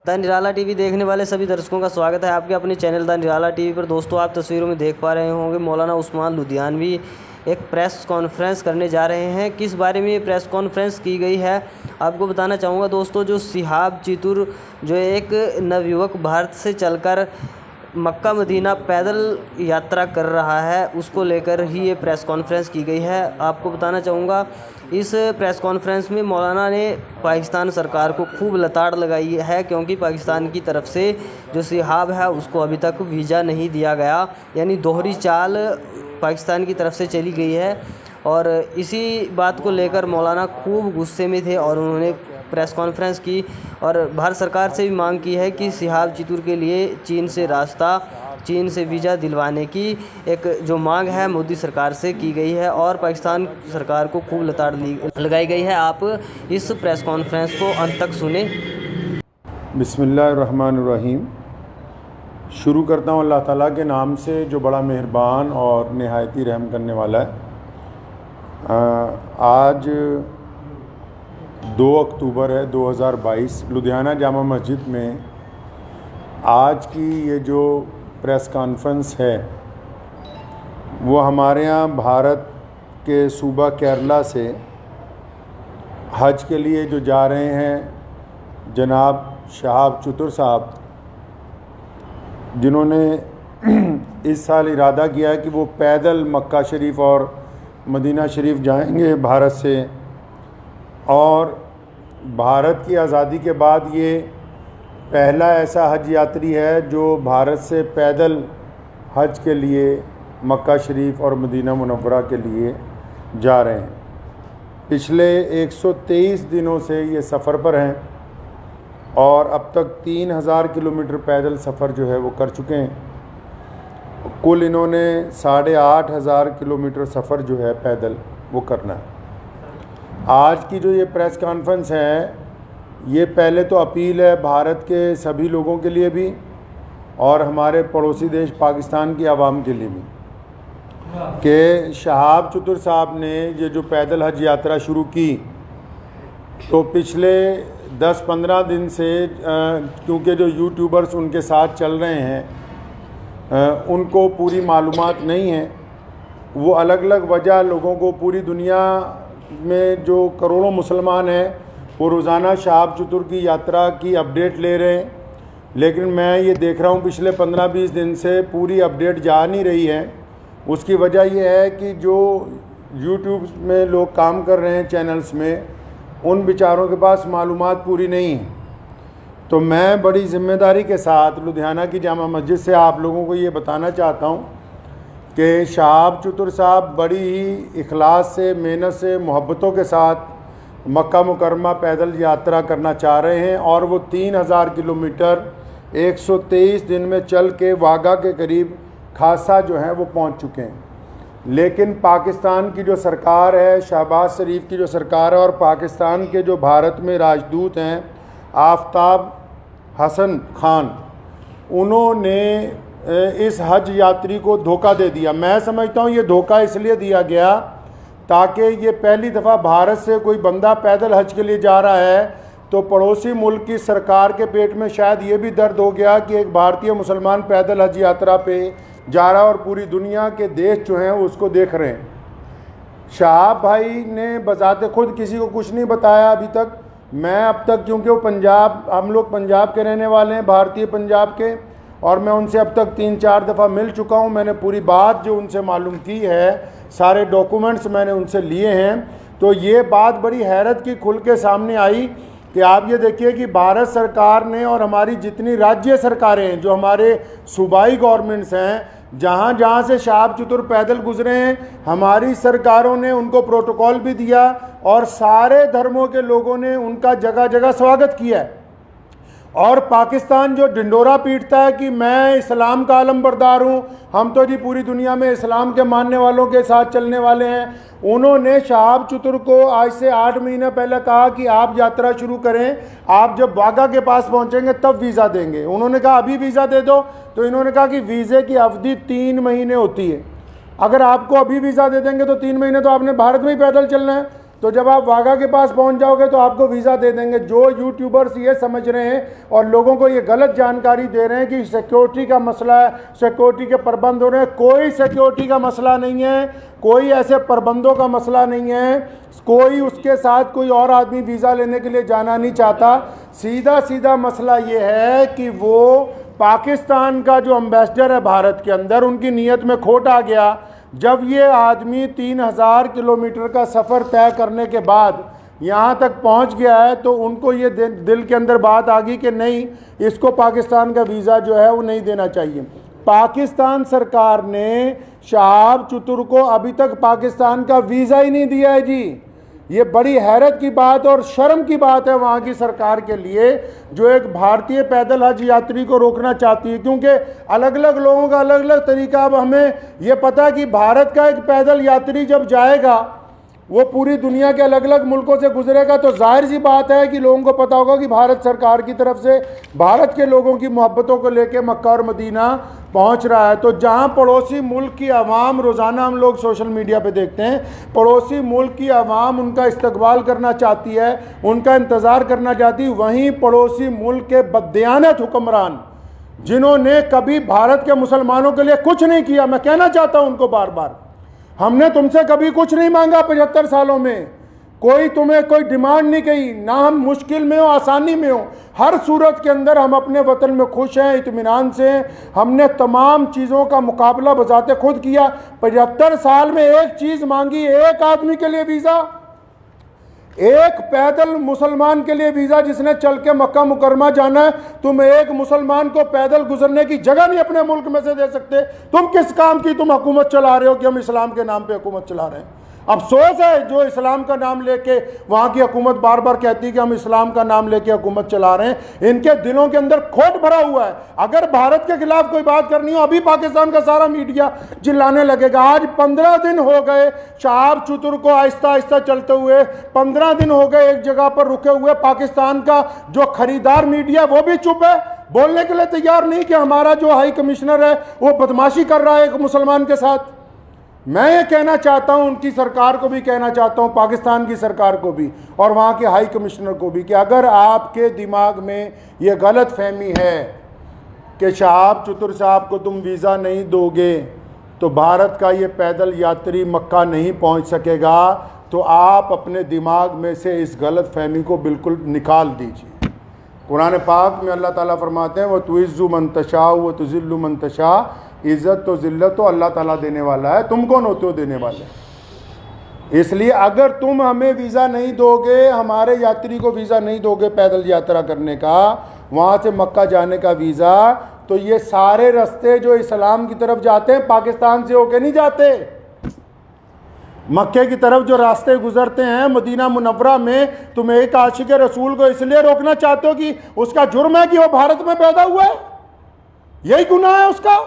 The Nirala TV देखने वाले सभी दर्शकों का स्वागत है आपके अपने चैनल द निराला टीवी पर। दोस्तों, आप तस्वीरों में देख पा रहे होंगे मौलाना उस्मान लुधियानवी एक प्रेस कॉन्फ्रेंस करने जा रहे हैं। किस बारे में ये प्रेस कॉन्फ्रेंस की गई है आपको बताना चाहूँगा। दोस्तों, जो शिहाब चितुर जो एक नवयुवक भारत से चलकर मक्का मदीना पैदल यात्रा कर रहा है, उसको लेकर ही ये प्रेस कॉन्फ्रेंस की गई है। आपको बताना चाहूँगा, इस प्रेस कॉन्फ्रेंस में मौलाना ने पाकिस्तान सरकार को खूब लताड़ लगाई है, क्योंकि पाकिस्तान की तरफ से जो शिहाब है उसको अभी तक वीज़ा नहीं दिया गया, यानी दोहरी चाल पाकिस्तान की तरफ से चली गई है। और इसी बात को लेकर मौलाना खूब गुस्से में थे और उन्होंने प्रेस कॉन्फ्रेंस की और भारत सरकार से भी मांग की है कि शिहाब चितुर के लिए चीन से वीज़ा दिलवाने की एक जो मांग है मोदी सरकार से की गई है और पाकिस्तान सरकार को खूब लताड़ लगाई गई है। आप इस प्रेस कॉन्फ्रेंस को अंत तक सुने। बिस्मिल्लाहिर्रहमानिर्रहीम। शुरू करता हूँ अल्लाह ताला के नाम से जो बड़ा मेहरबान और नहायती रहम करने वाला है। आज 2 अक्टूबर है 2022। लुधियाना जामा मस्जिद में आज की ये जो प्रेस कॉन्फ्रेंस है वो हमारे यहाँ भारत के सूबा केरला से हज के लिए जो जा रहे हैं जनाब शिहाब चितुर साहब, जिन्होंने इस साल इरादा किया है कि वो पैदल मक्का शरीफ और मदीना शरीफ जाएंगे भारत से। और भारत की आज़ादी के बाद ये पहला ऐसा हज यात्री है जो भारत से पैदल हज के लिए मक्का शरीफ और मदीना मुनव्वरा के लिए जा रहे हैं। पिछले 123 दिनों से ये सफ़र पर हैं और अब तक 3000 किलोमीटर पैदल सफ़र जो है वो कर चुके हैं। कुल इन्होंने 8500 किलोमीटर सफ़र जो है पैदल वो करना है। आज की जो ये प्रेस कॉन्फ्रेंस है, ये पहले तो अपील है भारत के सभी लोगों के लिए भी और हमारे पड़ोसी देश पाकिस्तान की आवाम के लिए भी कि शिहाब चितुर साहब ने ये जो पैदल हज यात्रा शुरू की, तो पिछले 10-15 दिन से क्योंकि जो यूट्यूबर्स उनके साथ चल रहे हैं उनको पूरी मालूमात नहीं है। वो अलग अलग वजह लोगों को, पूरी दुनिया में जो करोड़ों मुसलमान हैं वो रोज़ाना शिहाब चितुर की यात्रा की अपडेट ले रहे हैं, लेकिन मैं ये देख रहा हूँ पिछले 15-20 दिन से पूरी अपडेट जा नहीं रही है। उसकी वजह यह है कि जो यूट्यूब में लोग काम कर रहे हैं चैनल्स में, उन बेचारों के पास मालूमात पूरी नहीं है। तो मैं बड़ी ज़िम्मेदारी के साथ लुधियाना की जामा मस्जिद से आप लोगों को ये बताना चाहता हूँ कि शिहाब चितुर साहब बड़ी ही इखलास से, मेहनत से, मोहब्बतों के साथ मक्का मुकरमा पैदल यात्रा करना चाह रहे हैं और वो 3000 किलोमीटर 123 दिन में चल के वाघा के करीब खासा जो है वो पहुंच चुके हैं। लेकिन पाकिस्तान की जो सरकार है, शहबाज शरीफ की जो सरकार है, और पाकिस्तान के जो भारत में राजदूत हैं आफ्ताब हसन खान, उन्होंने इस हज यात्री को धोखा दे दिया। मैं समझता हूँ ये धोखा इसलिए दिया गया ताकि ये पहली दफ़ा भारत से कोई बंदा पैदल हज के लिए जा रहा है तो पड़ोसी मुल्क की सरकार के पेट में शायद ये भी दर्द हो गया कि एक भारतीय मुसलमान पैदल हज यात्रा पे जा रहा है और पूरी दुनिया के देश जो हैं उसको देख रहे हैं। शिहाब भाई ने बजाते खुद किसी को कुछ नहीं बताया अभी तक। मैं अब तक, क्योंकि वो पंजाब, हम लोग पंजाब के रहने वाले हैं, भारतीय पंजाब के, और मैं उनसे अब तक 3-4 दफ़ा मिल चुका हूँ। मैंने पूरी बात जो उनसे मालूम की है, सारे डॉक्यूमेंट्स मैंने उनसे लिए हैं। तो ये बात बड़ी हैरत की खुल के सामने आई कि आप ये देखिए कि भारत सरकार ने और हमारी जितनी राज्य सरकारें हैं, जो हमारे सूबाई गवर्नमेंट्स हैं, जहाँ जहाँ से शिहाब चितुर पैदल गुजरे हैं, हमारी सरकारों ने उनको प्रोटोकॉल भी दिया और सारे धर्मों के लोगों ने उनका जगह जगह स्वागत किया है। और पाकिस्तान जो ढिंडोरा पीटता है कि मैं इस्लाम का आलमबरदार हूँ, हम तो जी पूरी दुनिया में इस्लाम के मानने वालों के साथ चलने वाले हैं, उन्होंने शिहाब चितुर को आज से 8 महीने पहले कहा कि आप यात्रा शुरू करें, आप जब वाघा के पास पहुँचेंगे तब वीज़ा देंगे। उन्होंने कहा अभी वीज़ा दे दो, तो इन्होंने कहा कि वीज़े की अवधि 3 महीने होती है, अगर आपको अभी वीज़ा दे देंगे तो 3 महीने तो आपने भारत में ही पैदल चलना है। तो जब आप वाघा के पास पहुंच जाओगे तो आपको वीज़ा दे देंगे। जो यूट्यूबर्स ये समझ रहे हैं और लोगों को ये गलत जानकारी दे रहे हैं कि सिक्योरिटी का मसला है, सिक्योरिटी के प्रबंध हो रहे हैं, कोई सिक्योरिटी का मसला नहीं है, कोई ऐसे प्रबंधों का मसला नहीं है, कोई उसके साथ कोई और आदमी वीज़ा लेने के लिए जाना नहीं चाहता। सीधा सीधा मसला ये है कि वो पाकिस्तान का जो एम्बेसडर है भारत के अंदर, उनकी नीयत में खोट आ गया। जब ये आदमी 3000 किलोमीटर का सफ़र तय करने के बाद यहाँ तक पहुँच गया है तो उनको ये दिल के अंदर बात आ गई कि नहीं, इसको पाकिस्तान का वीज़ा जो है वो नहीं देना चाहिए। पाकिस्तान सरकार ने शहाब चतुर को अभी तक पाकिस्तान का वीज़ा ही नहीं दिया है जी। ये बड़ी हैरत की बात और शर्म की बात है वहाँ की सरकार के लिए, जो एक भारतीय पैदल हज यात्री को रोकना चाहती है, क्योंकि अलग अलग लोगों का अलग अलग तरीका। अब हमें ये पता है कि भारत का एक पैदल यात्री जब जाएगा वो पूरी दुनिया के अलग अलग मुल्कों से गुजरेगा, तो जाहिर सी बात है कि लोगों को पता होगा कि भारत सरकार की तरफ से भारत के लोगों की मोहब्बतों को लेके मक्का और मदीना पहुंच रहा है। तो जहां पड़ोसी मुल्क की आवाम, रोज़ाना हम लोग सोशल मीडिया पे देखते हैं, पड़ोसी मुल्क की आवाम उनका इस्तकबाल करना चाहती है, उनका इंतज़ार करना चाहती है, वहीं पड़ोसी मुल्क के बददियानत हुक्मरान जिन्होंने कभी भारत के मुसलमानों के लिए कुछ नहीं किया, मैं कहना चाहता हूं उनको बार बार, हमने तुमसे कभी कुछ नहीं मांगा 75 सालों में, कोई तुम्हें कोई डिमांड नहीं की, ना हम मुश्किल में हो आसानी में हो, हर सूरत के अंदर हम अपने वतन में खुश हैं, इत्मीनान से हैं। हमने तमाम चीज़ों का मुकाबला बजाते खुद किया। 75 साल में एक चीज़ मांगी, एक आदमी के लिए वीज़ा, एक पैदल मुसलमान के लिए वीज़ा जिसने चल के मक्का मुकरमा जाना है। तुम एक मुसलमान को पैदल गुजरने की जगह नहीं अपने मुल्क में से दे सकते। तुम किस काम की तुम हुकूमत चला रहे हो कि हम इस्लाम के नाम पे हुकूमत चला रहे हैं। अफसोस है जो इस्लाम का नाम लेके वहाँ की हुकूमत बार बार कहती है कि हम इस्लाम का नाम लेके हुकूमत चला रहे हैं, इनके दिलों के अंदर खोट भरा हुआ है। अगर भारत के खिलाफ कोई बात करनी हो, अभी पाकिस्तान का सारा मीडिया चिल्लाने लगेगा। आज 15 दिन हो गए शहाब चतुर को आहिस्ता आहिस्ता चलते हुए, 15 दिन हो गए एक जगह पर रुके हुए। पाकिस्तान का जो खरीदार मीडिया वो भी चुप है, बोलने के लिए तैयार नहीं कि हमारा जो हाई कमिश्नर है वो बदमाशी कर रहा है एक मुसलमान के साथ। मैं ये कहना चाहता हूं, उनकी सरकार को भी कहना चाहता हूं, पाकिस्तान की सरकार को भी और वहाँ के हाई कमिश्नर को भी, कि अगर आपके दिमाग में ये गलत फहमी है कि शहाब चतुर साहब को तुम वीज़ा नहीं दोगे तो भारत का ये पैदल यात्री मक्का नहीं पहुँच सकेगा, तो आप अपने दिमाग में से इस गलत फहमी को बिल्कुल निकाल दीजिए। कुरान पाक में अल्लाह ताला फरमाते हैं, वह तुइज़्ज़ु मन तशा व तुज़िल्लु मन तशा, इज़्ज़त तो ज़िल्लत तो अल्लाह ताला देने वाला है, तुम कौन होते हो देने वाले। इसलिए अगर तुम हमें वीज़ा नहीं दोगे, हमारे यात्री को वीज़ा नहीं दोगे पैदल यात्रा करने का, वहाँ से मक्का जाने का वीज़ा, तो ये सारे रास्ते जो इस्लाम की तरफ जाते हैं पाकिस्तान से होके नहीं जाते। मक्के की तरफ जो रास्ते गुजरते हैं मदीना मुनव्वरा में, तुम एक आशिक रसूल को इसलिए रोकना चाहते हो कि उसका जुर्म है कि वो भारत में पैदा हुआ है, यही गुनाह है उसका।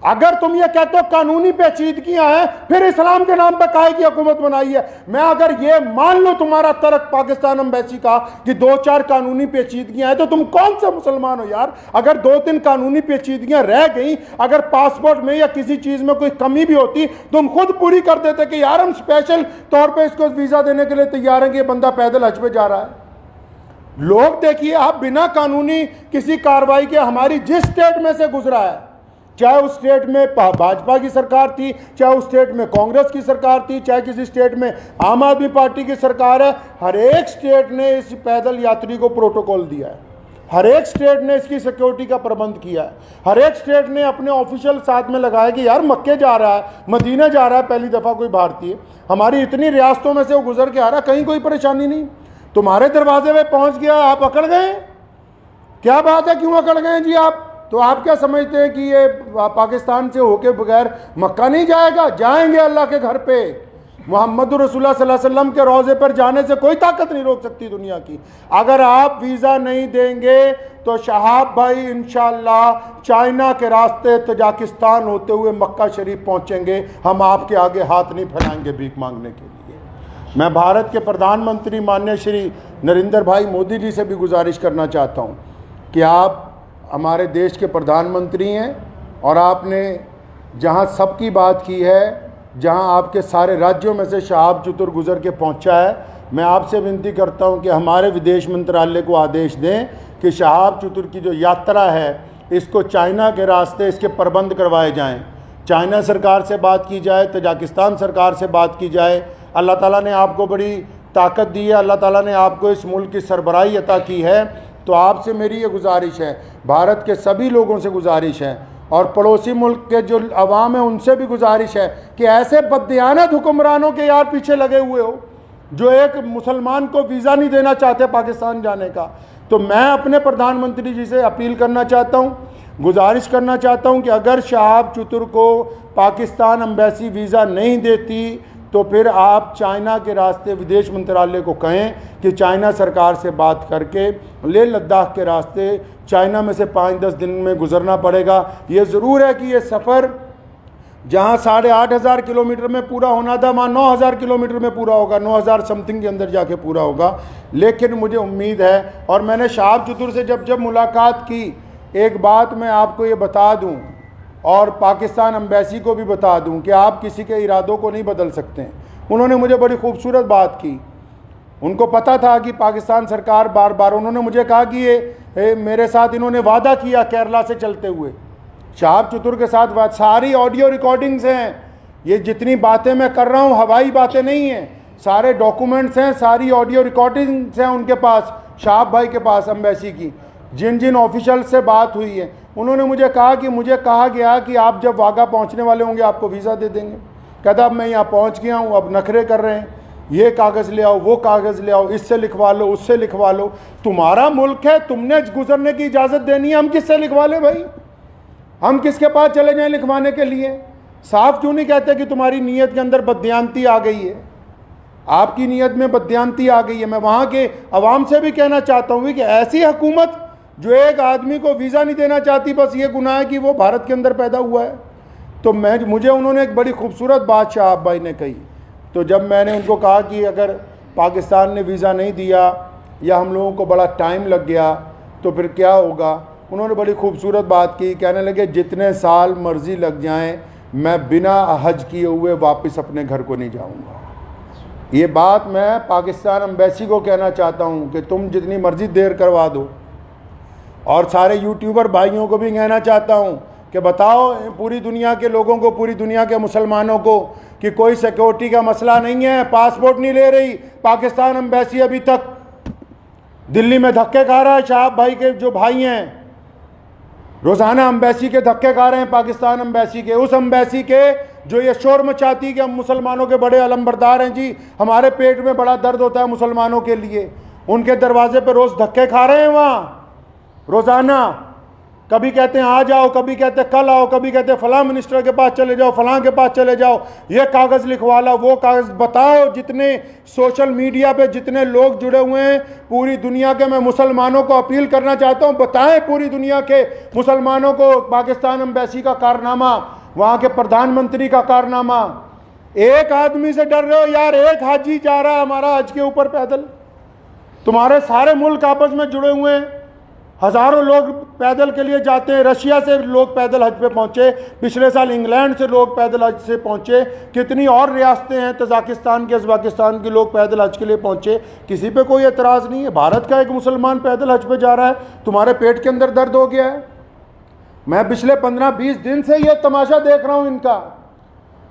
अगर तुम ये कहते हो कानूनी पेचीदगियां हैं, फिर इस्लाम के नाम पर काहे की हुकूमत बनाई है। मैं अगर ये मान लो तुम्हारा तर्क पाकिस्तान एम्बेसी का कि 2-4 कानूनी पेचीदगियां हैं, तो तुम कौन सा मुसलमान हो यार। अगर 2-3 कानूनी पेचीदगियां रह गई, अगर पासपोर्ट में या किसी चीज में कोई कमी भी होती, तुम खुद पूरी कर देते कि यार हम स्पेशल तौर पर इसको वीजा देने के लिए तैयार हैं कि ये बंदा पैदल हज पे जा रहा है। लोग देखिए, आप बिना कानूनी किसी कार्रवाई के हमारी जिस स्टेट में से गुजरा है, चाहे उस स्टेट में भाजपा की सरकार थी, चाहे उस स्टेट में कांग्रेस की सरकार थी, चाहे किसी स्टेट में आम आदमी पार्टी की सरकार है, हर एक स्टेट ने इस पैदल यात्री को प्रोटोकॉल दिया है, हर एक स्टेट ने इसकी सिक्योरिटी का प्रबंध किया है, हर एक स्टेट ने अपने ऑफिशियल साथ में लगाया कि यार मक्के जा रहा है, मदीना जा रहा है पहली दफ़ा कोई भारतीय, हमारी इतनी रियासतों में से वो गुजर के आ रहा है, कहीं कोई परेशानी नहीं। तुम्हारे दरवाजे पे पहुंच गया, आप अकड़ गए, क्या बात है, क्यों अकड़ गए जी आप। तो आप क्या समझते हैं कि ये पाकिस्तान से होके बगैर मक्का नहीं जाएगा? जाएंगे अल्लाह के घर पे। मोहम्मद रसूलुल्लाह सल्लल्लाहु अलैहि वसल्लम के रोज़े पर जाने से कोई ताकत नहीं रोक सकती दुनिया की। अगर आप वीज़ा नहीं देंगे तो शहाब भाई इंशाअल्लाह चाइना के रास्ते तजाकिस्तान होते हुए मक्का शरीफ पहुँचेंगे। हम आपके आगे हाथ नहीं फैलाएंगे भीख मांगने के लिए। मैं भारत के प्रधानमंत्री माननीय श्री नरेंद्र भाई मोदी जी से भी गुजारिश करना चाहता हूँ कि आप हमारे देश के प्रधानमंत्री हैं और आपने जहां सबकी बात की है जहां आपके सारे राज्यों में से शहाब चतुर गुजर के पहुंचा है। मैं आपसे विनती करता हूं कि हमारे विदेश मंत्रालय को आदेश दें कि शहाब चतुर की जो यात्रा है इसको चाइना के रास्ते इसके प्रबंध करवाए जाएं। चाइना सरकार से बात की जाए, तजाकिस्तान सरकार से बात की जाए। अल्लाह ताला ने आपको बड़ी ताकत दी है, अल्लाह ताला ने आपको इस मुल्क की सरबराही अता की है। तो आपसे मेरी ये गुजारिश है, भारत के सभी लोगों से गुजारिश है और पड़ोसी मुल्क के जो अवाम है उनसे भी गुजारिश है कि ऐसे बददियानत हुक्मरानों के यार पीछे लगे हुए हो जो एक मुसलमान को वीज़ा नहीं देना चाहते पाकिस्तान जाने का। तो मैं अपने प्रधानमंत्री जी से अपील करना चाहता हूँ, गुजारिश करना चाहता हूँ कि अगर शहाब चतुर को पाकिस्तान एम्बेसी वीज़ा नहीं देती तो फिर आप चाइना के रास्ते विदेश मंत्रालय को कहें कि चाइना सरकार से बात करके लेह लद्दाख के रास्ते चाइना में से 5-10 दिन में गुजरना पड़ेगा। ये ज़रूर है कि ये सफ़र जहाँ 8,500 किलोमीटर में पूरा होना था वहाँ 9,000 किलोमीटर में पूरा होगा, 9,000 समथिंग के अंदर जाके पूरा होगा। लेकिन मुझे उम्मीद है, और मैंने शहाब चतुर से जब मुलाकात की, एक बात मैं आपको ये बता दूँ और पाकिस्तान एम्बेसी को भी बता दूं कि आप किसी के इरादों को नहीं बदल सकते। उन्होंने मुझे बड़ी खूबसूरत बात की। उनको पता था कि पाकिस्तान सरकार बार बार, उन्होंने मुझे कहा कि ये मेरे साथ इन्होंने वादा किया केरला से चलते हुए, शहाब चतुर के साथ सारी ऑडियो रिकॉर्डिंग्स हैं। ये जितनी बातें मैं कर रहा हूँ हवाई बातें नहीं हैं, सारे डॉक्यूमेंट्स हैं, सारी ऑडियो रिकॉर्डिंग्स हैं उनके पास, शहाब भाई के पास एम्बेसी की, जिन जिन ऑफिशियल से बात हुई है। उन्होंने मुझे कहा कि मुझे कहा गया कि आप जब वाघा पहुंचने वाले होंगे आपको वीज़ा दे देंगे। कहता अब मैं यहाँ पहुंच गया हूँ, अब नखरे कर रहे हैं, ये कागज़ ले आओ, वो कागज़ ले आओ, इससे लिखवा लो, उससे लिखवा लो। तुम्हारा मुल्क है, तुमने गुजरने की इजाज़त देनी है, हम किससे लिखवा लें भाई? हम किसके पास चले जाएँ लिखवाने के लिए? साफ क्यों नहीं कहते कि तुम्हारी नीयत के अंदर बददियानती आ गई है, आपकी नीयत में बददियानती आ गई है। मैं वहाँ के अवाम से भी कहना चाहता हूँ कि ऐसी हुकूमत जो एक आदमी को वीज़ा नहीं देना चाहती, बस ये गुनाह है कि वो भारत के अंदर पैदा हुआ है। तो मुझे उन्होंने एक बड़ी खूबसूरत बात शहाब भाई ने कही। तो जब मैंने उनको कहा कि अगर पाकिस्तान ने वीज़ा नहीं दिया या हम लोगों को बड़ा टाइम लग गया तो फिर क्या होगा, उन्होंने बड़ी खूबसूरत बात की। कहने लगे जितने साल मर्ज़ी लग जाएं मैं बिना हज किए हुए वापस अपने घर को नहीं जाऊँगा। ये बात मैं पाकिस्तान एम्बेसी को कहना चाहता हूँ कि तुम जितनी मर्ज़ी देर करवा दो। और सारे यूट्यूबर भाइयों को भी कहना चाहता हूँ कि बताओ पूरी दुनिया के लोगों को, पूरी दुनिया के मुसलमानों को कि कोई सिक्योरिटी का मसला नहीं है, पासपोर्ट नहीं ले रही पाकिस्तान एम्बेसी। अभी तक दिल्ली में धक्के खा रहा है शहाब भाई के जो भाई हैं, रोज़ाना एम्बेसी के धक्के खा रहे हैं, पाकिस्तान एम्बेसी के, उस एम्बेसी के जो ये शोर मचाती कि हम मुसलमानों के बड़े अलमबरदार हैं जी, हमारे पेट में बड़ा दर्द होता है मुसलमानों के लिए। उनके दरवाजे पर रोज़ धक्के खा रहे हैं वहाँ रोज़ाना। कभी कहते हैं आ जाओ, कभी कहते हैं कल आओ, कभी कहते हैं फ़लाँ मिनिस्टर के पास चले जाओ, फ़लाँ के पास चले जाओ, ये कागज़ लिखवा लो, वो कागज़। बताओ जितने सोशल मीडिया पे जितने लोग जुड़े हुए हैं पूरी दुनिया के, मैं मुसलमानों को अपील करना चाहता हूँ, बताएं पूरी दुनिया के मुसलमानों को पाकिस्तान एम्बेसी का कारनामा, वहाँ के प्रधानमंत्री का कारनामा। एक आदमी से डर रहे हो यार, एक हाजी जा रहा है हमारा हज के ऊपर पैदल, तुम्हारे सारे मुल्क आपस में जुड़े हुए हैं, हज़ारों लोग पैदल के लिए जाते हैं। रशिया से लोग पैदल हज पे पहुँचे, पिछले साल इंग्लैंड से लोग पैदल हज से पहुँचे, कितनी और रियासतें हैं, तजाकिस्तान के, उज़्बेकिस्तान के लोग पैदल हज के लिए पहुँचे। किसी पे कोई एतराज़ नहीं है। भारत का एक मुसलमान पैदल हज पे जा रहा है, तुम्हारे पेट के अंदर दर्द हो गया है। मैं पिछले 15-20 दिन से ये तमाशा देख रहा हूँ इनका,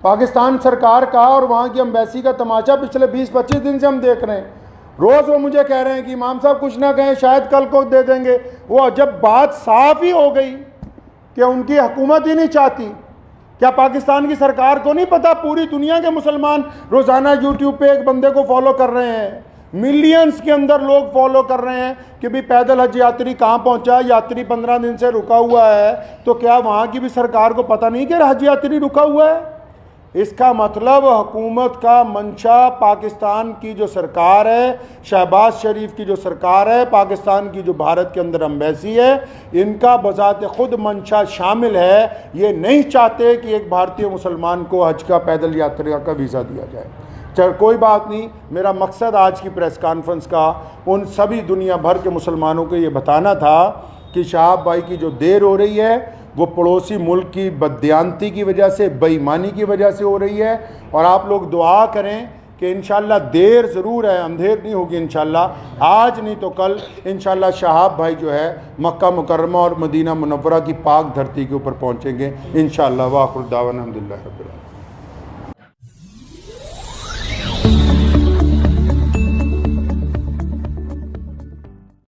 पाकिस्तान सरकार का और वहाँ की एम्बेसी का तमाशा पिछले 20-25 दिन से हम देख रहे हैं। रोज़ वो मुझे कह रहे हैं कि इमाम साहब कुछ ना कहें, शायद कल को दे देंगे। वो जब बात साफ ही हो गई कि उनकी हुकूमत ही नहीं चाहती, क्या पाकिस्तान की सरकार को नहीं पता पूरी दुनिया के मुसलमान रोज़ाना यूट्यूब पे एक बंदे को फॉलो कर रहे हैं, मिलियंस के अंदर लोग फॉलो कर रहे हैं कि भाई पैदल हज यात्री कहाँ पहुँचा, यात्री 15 दिन से रुका हुआ है। तो क्या वहाँ की भी सरकार को पता नहीं कि हज यात्री रुका हुआ है? इसका मतलब हुकूमत का मंशा, पाकिस्तान की जो सरकार है, शहबाज शरीफ की जो सरकार है, पाकिस्तान की जो भारत के अंदर एम्बेसी है, इनका बजाते खुद मंशा शामिल है। ये नहीं चाहते कि एक भारतीय मुसलमान को हज का पैदल यात्रा का वीज़ा दिया जाए। चल कोई बात नहीं, मेरा मकसद आज की प्रेस कॉन्फ्रेंस का उन सभी दुनिया भर के मुसलमानों को ये बताना था कि शहाब भाई की जो देर हो रही है वो पड़ोसी मुल्क की बददियानती की वजह से, बेईमानी की वजह से हो रही है। और आप लोग दुआ करें कि इंशाल्लाह देर ज़रूर है, अंधेर नहीं होगी इंशाल्लाह, आज नहीं तो कल इंशाल्लाह शहाब भाई जो है मक्का मुकर्रमा और मदीना मुनव्वरा की पाक धरती के ऊपर पहुँचेंगे इंशाल्लाह। वाखिर दावाना अल्हम्दुलिल्लाह रब्बिल आलमीन।